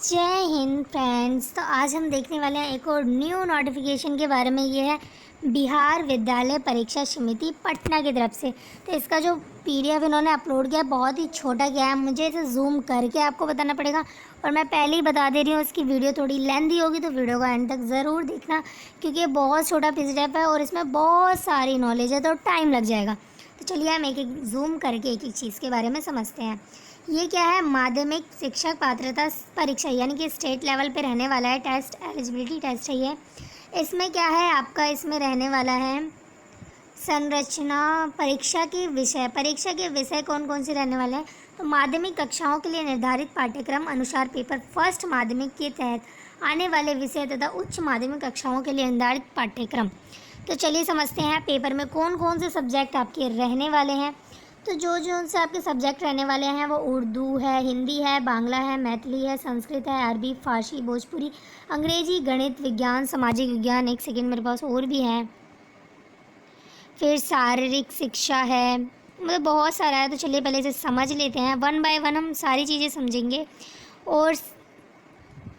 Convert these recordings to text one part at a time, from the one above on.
जय हिंद फ्रेंड्स। तो आज हम देखने वाले हैं एक और न्यू नोटिफिकेशन के बारे में। ये है बिहार विद्यालय परीक्षा समिति पटना की तरफ से। तो इसका जो पीडीएफ इन्होंने अपलोड किया है बहुत ही छोटा किया है, मुझे इसे जूम करके आपको बताना पड़ेगा। और मैं पहले ही बता दे रही हूँ इसकी वीडियो थोड़ी लेंथी होगी, तो वीडियो का एंड तक ज़रूर देखना क्योंकि ये बहुत छोटा पीडीएफ है और इसमें बहुत सारी नॉलेज है तो टाइम लग जाएगा। तो चलिए हम एक एक जूम करके एक एक चीज़ के बारे में समझते हैं। ये क्या है, माध्यमिक शिक्षक पात्रता परीक्षा यानी कि स्टेट लेवल पे रहने वाला है टेस्ट, एलिजिबिलिटी टेस्ट है ये। इसमें क्या है आपका, इसमें रहने वाला है संरचना परीक्षा के विषय कौन कौन से रहने वाले हैं। तो माध्यमिक कक्षाओं के लिए निर्धारित पाठ्यक्रम अनुसार पेपर फर्स्ट माध्यमिक के तहत आने वाले विषय तथा उच्च माध्यमिक कक्षाओं के लिए निर्धारित पाठ्यक्रम। तो चलिए समझते हैं पेपर में कौन कौन से सब्जेक्ट आपके रहने वाले हैं। तो जो से आपके सब्जेक्ट रहने वाले हैं वो उर्दू है, हिंदी है, बांग्ला है, मैथिली है, संस्कृत है, अरबी, फारसी, भोजपुरी, अंग्रेजी, गणित, विज्ञान, सामाजिक विज्ञान, एक सेकंड मेरे पास और भी है, फिर शारीरिक शिक्षा है, मतलब बहुत सारा है। तो चलिए पहले इसे समझ लेते हैं, वन बाय वन हम सारी चीज़ें समझेंगे। और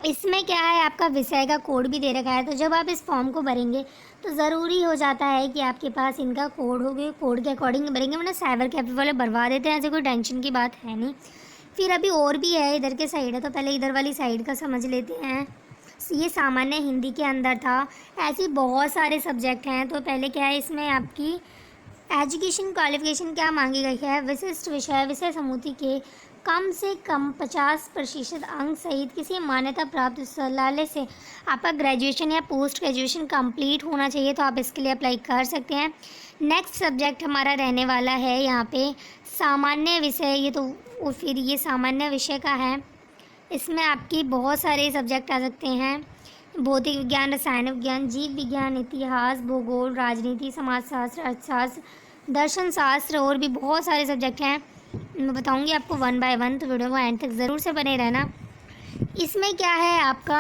इसमें क्या है आपका विषय का कोड भी दे रखा है। तो जब आप इस फॉर्म को भरेंगे तो ज़रूरी हो जाता है कि आपके पास इनका कोड हो गया, कोड के अकॉर्डिंग भरेंगे, वरना साइबर कैफे वाले भरवा देते हैं, ऐसे कोई टेंशन की बात है नहीं। फिर अभी और भी है, इधर के साइड है, तो पहले इधर वाली साइड का समझ लेते हैं। ये सामान्य हिंदी के अंदर था, ऐसे बहुत सारे सब्जेक्ट हैं। तो पहले क्या है इसमें आपकी एजुकेशन क्वालिफिकेशन क्या मांगी गई है, विशिष्ट विषय समूह के कम से कम 50% अंक सहित किसी मान्यता प्राप्त विश्वविद्यालय से आपका ग्रेजुएशन या पोस्ट ग्रेजुएशन कंप्लीट होना चाहिए, तो आप इसके लिए अप्लाई कर सकते हैं। नेक्स्ट सब्जेक्ट हमारा रहने वाला है यहाँ पे सामान्य विषय। ये तो फिर ये सामान्य विषय का है, इसमें आपकी बहुत सारे सब्जेक्ट आ सकते हैं, भौतिक विज्ञान, रसायन विज्ञान, जीव विज्ञान, इतिहास, भूगोल, राजनीति, समाजशास्त्र, अर्थशास्त्र, दर्शन शास्त्र और भी बहुत सारे सब्जेक्ट हैं। मैं बताऊंगी आपको वन बाय वन, तो वीडियो को एंड तक ज़रूर से बने रहना। इसमें क्या है आपका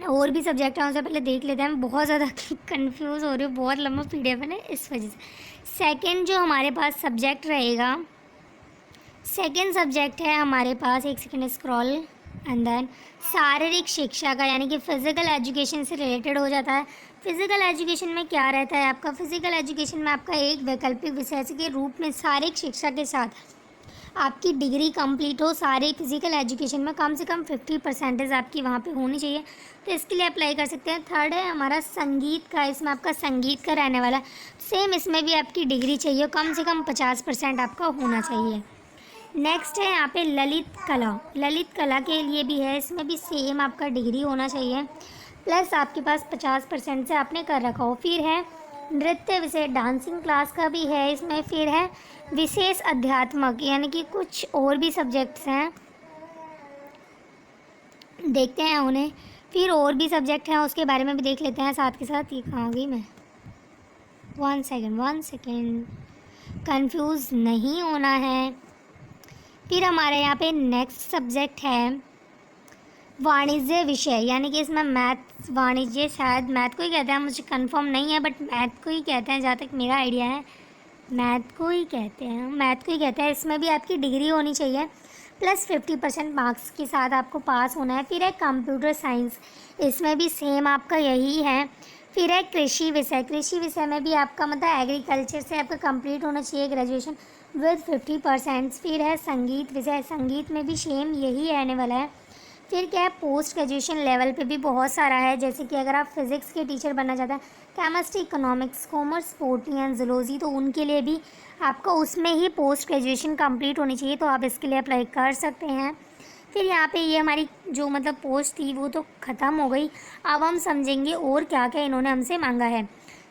और भी सब्जेक्ट है, उनसे पहले देख लेते हैं। बहुत ज़्यादा कंफ्यूज हो रही हूँ, बहुत लंबा पीडीएफ है ना, इस वजह से। सेकंड जो हमारे पास सब्जेक्ट रहेगा, सेकंड सब्जेक्ट है हमारे पास, एक सेकंड स्क्रॉल एंड देन शारीरिक शिक्षा का, यानी कि फ़िज़िकल एजुकेशन से रिलेटेड हो जाता है। फ़िज़िकल एजुकेशन में क्या रहता है आपका, फ़िज़िकल एजुकेशन में आपका एक वैकल्पिक विषय के रूप में शारीरिक शिक्षा के साथ आपकी डिग्री कंप्लीट हो, सारे फिज़िकल एजुकेशन में कम से कम 50% आपकी वहाँ पे होनी चाहिए, तो इसके लिए अप्लाई कर सकते हैं। थर्ड है हमारा संगीत का, इसमें आपका संगीत का रहने वाला, सेम इसमें भी आपकी डिग्री चाहिए, कम से कम 50% आपका होना चाहिए। नेक्स्ट है यहाँ पे ललित कला के लिए भी है, इसमें भी सेम आपका डिग्री होना चाहिए, प्लस आपके पास 50% से आपने कर रखा हो। फिर है नृत्य विषय, डांसिंग क्लास का भी है इसमें। फिर है विशेष अध्यात्मक, यानी कि कुछ और भी सब्जेक्ट्स हैं, देखते हैं उन्हें। फिर और भी सब्जेक्ट हैं उसके बारे में भी देख लेते हैं साथ के साथ। ये कहाँ गई मैं, वन सेकेंड, कंफ्यूज नहीं होना है। फिर हमारे यहाँ पे नेक्स्ट सब्जेक्ट है वाणिज्य विषय, यानी कि इसमें मैथ, वाणिज्य शायद मैथ को ही कहते हैं, मुझे कंफर्म नहीं है, बट मैथ को ही कहते हैं जहाँ तक मेरा आइडिया है, मैथ को ही कहते हैं। इसमें भी आपकी डिग्री होनी चाहिए, प्लस 50% मार्क्स के साथ आपको पास होना है। फिर है कंप्यूटर साइंस, इसमें भी सेम आपका यही है। फिर है कृषि विषय में भी आपका मतलब एग्रीकल्चर से आपका कंप्लीट होना चाहिए ग्रेजुएशन विद 50%। फिर है संगीत विषय, संगीत में भी सेम यही रहने वाला है। फिर क्या है पोस्ट ग्रेजुएशन लेवल पे भी बहुत सारा है, जैसे कि अगर आप फिज़िक्स के टीचर बनना चाहते हैं, chemistry, economics, commerce, botany and zoology, तो उनके लिए भी आपका उसमें ही पोस्ट ग्रेजुएशन कंप्लीट होनी चाहिए, तो आप इसके लिए अप्लाई कर सकते हैं। फिर यहाँ पे ये हमारी जो मतलब पोस्ट थी वो तो ख़त्म हो गई, अब हम समझेंगे और क्या क्या इन्होंने हमसे मांगा है।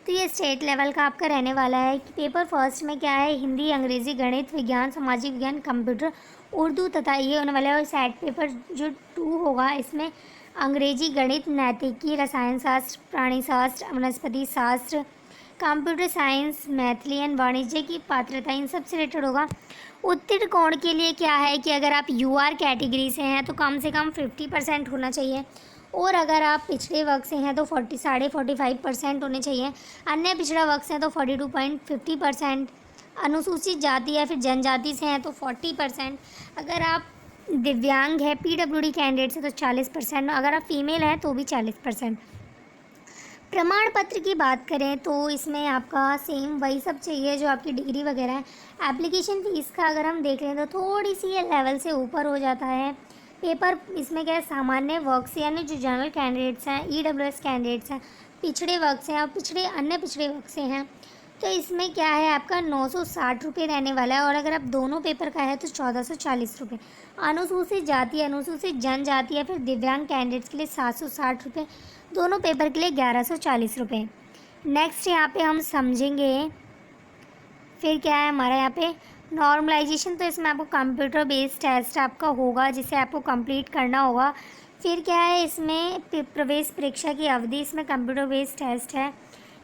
तो ये स्टेट लेवल का आपका रहने वाला है कि पेपर फर्स्ट में क्या है, हिंदी, अंग्रेज़ी, गणित, विज्ञान, सामाजिक विज्ञान, कंप्यूटर, उर्दू तथा ये होने वाला है। और सेट पेपर जो 2 होगा इसमें अंग्रेजी, गणित, नैतिकी, रसायन शास्त्र, प्राणी शास्त्र, वनस्पति शास्त्र, कंप्यूटर साइंस, मैथिली एंड वाणिज्य की पात्रता, इन सब से रिलेटेड होगा। उत्तीर्ण कोण के लिए क्या है कि अगर आप यूआर कैटेगरी से हैं तो कम से कम 50% होना चाहिए, और अगर आप पिछड़े वर्ग से हैं तो 45% होने चाहिए, अन्य पिछड़ा वर्ग से हैं तो 42.50%, अनुसूचित जाति या फिर जनजाति से हैं तो 40%, अगर आप दिव्यांग है, पीडब्ल्यूडी कैंडिडेट्स है तो 40%, अगर आप फीमेल हैं तो भी 40%। प्रमाण पत्र की बात करें तो इसमें आपका सेम वही सब चाहिए जो आपकी डिग्री वगैरह है। एप्लीकेशन फ़ीस का अगर हम देख लें तो थोड़ी सी ये लेवल से ऊपर हो जाता है। पेपर इसमें क्या है, सामान्य वर्ग से यानी जो जनरल कैंडिडेट्स हैं, ईडब्ल्यूएस कैंडिडेट्स हैं, पिछड़े वर्ग से हैं और अन्य पिछड़े वर्ग से हैं, तो इसमें क्या है आपका 960 रुपये रहने वाला है। और अगर आप दोनों पेपर का है तो 1440 रुपये। अनुसूचित जाति, अनुसूचित जनजाति या फिर दिव्यांग कैंडिडेट्स के लिए 760 रुपये, दोनों पेपर के लिए 1140 रुपये। नेक्स्ट यहाँ पे हम समझेंगे फिर क्या है हमारा यहाँ पे नॉर्मलाइजेशन। तो इसमें आपको कंप्यूटर बेस्ड टेस्ट आपका होगा जिसे आपको कंप्लीट करना होगा। फिर क्या है इसमें प्रवेश परीक्षा की अवधि, इसमें कंप्यूटर बेस्ड टेस्ट है,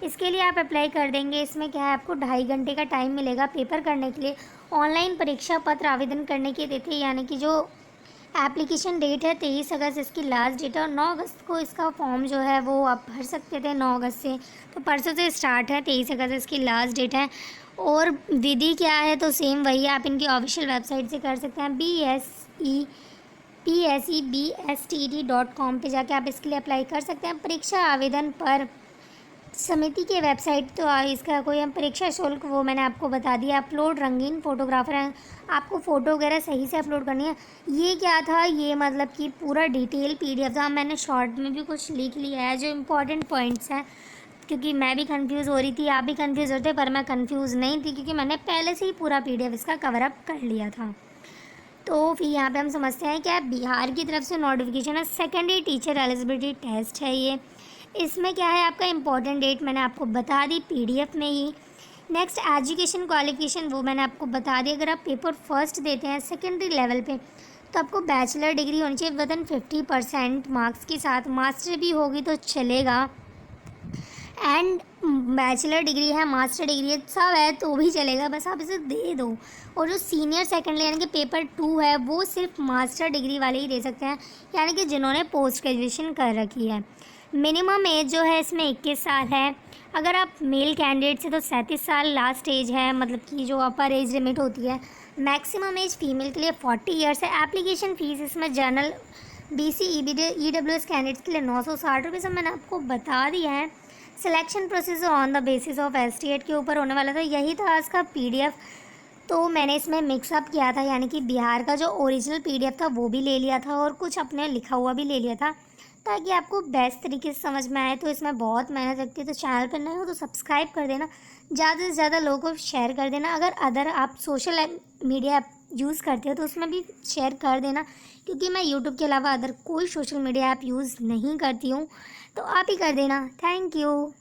इसके लिए आप अप्लाई कर देंगे। इसमें क्या है आपको 2.5 घंटे का टाइम मिलेगा पेपर करने के लिए। ऑनलाइन परीक्षा पत्र आवेदन करने की तिथि यानी कि जो एप्लीकेशन डेट है 23 अगस्त इसकी लास्ट डेट है, और 9 अगस्त को इसका फॉर्म जो है वो आप भर सकते थे 9 अगस्त से, तो परसों से स्टार्ट है, 23 अगस्त इसकी लास्ट डेट है। और विधि क्या है तो सेम वही है, आप इनकी ऑफिशियल वेबसाइट से कर सकते हैं। PSEBSTD.com पे जाके आप इसके लिए अप्लाई कर सकते हैं। परीक्षा आवेदन पर समिति के वेबसाइट तो इसका कोई हम परीक्षा शुल्क वो मैंने आपको बता दिया। अपलोड रंगीन फोटोग्राफर हैं, आपको फ़ोटो वगैरह सही से अपलोड करनी है। ये क्या था, ये मतलब कि पूरा डिटेल PDF था, मैंने शॉर्ट में भी कुछ लिख लिया है जो इम्पोर्टेंट पॉइंट्स हैं, क्योंकि मैं भी कंफ्यूज हो रही थी, आप भी कंफ्यूज होते, पर मैं कंफ्यूज नहीं थी क्योंकि मैंने पहले से ही पूरा PDF इसका कवर अप कर लिया था। तो फिर यहाँ पे हम समझते हैं क्या बिहार की तरफ से नोटिफिकेशन है, सेकेंडरी टीचर एलिजिबिलिटी टेस्ट है ये। इसमें क्या है आपका इम्पॉर्टेंट डेट मैंने आपको बता दी PDF में ही। नेक्स्ट एजुकेशन क्वालिफिकेशन वो मैंने आपको बता दी। अगर आप पेपर फर्स्ट देते हैं सेकेंडरी लेवल पे तो आपको बैचलर डिग्री होनी चाहिए विदिन 50% मार्क्स के साथ, मास्टर भी होगी तो चलेगा, एंड बैचलर डिग्री है, मास्टर डिग्री है, सब है तो भी चलेगा, बस आप इसे दे दो। और जो सीनियर सेकेंडरी यानी कि पेपर 2 है वो सिर्फ मास्टर डिग्री वाले ही दे सकते हैं, यानी कि जिन्होंने पोस्ट ग्रेजुएशन कर रखी है। मिनिमम एज जो है इसमें 21 साल है। अगर आप मेल कैंडिडेट से तो 37 साल लास्ट एज है, मतलब कि जो अपर एज लिमिट होती है। मैक्सिमम एज फीमेल के लिए 40 ईयर्स है। एप्लीकेशन फ़ीस इसमें जनरल BC EWS कैंडिडेट्स के लिए 960 रुपये सब मैंने आपको बता दिया है। Selection process on the basis of STAT के ऊपर होने वाला था, यही था आज का PDF। तो मैंने इसमें मिक्सअप किया था, यानी कि बिहार का जो ओरिजिनल PDF था वो भी ले लिया था और कुछ अपने लिखा हुआ भी ले लिया था, ताकि आपको बेस्ट तरीके से समझ में आए। तो इसमें बहुत मेहनत लगती है, तो चैनल पर नए हो तो सब्सक्राइब कर देना, ज़्यादा से ज़्यादा लोगों को शेयर कर देना। अगर आप सोशल मीडिया यूज़ करते हो तो उसमें भी शेयर कर देना, क्योंकि मैं यूट्यूब के अलावा अदर कोई सोशल मीडिया ऐप यूज़ नहीं करती हूँ, तो आप ही कर देना। Thank you.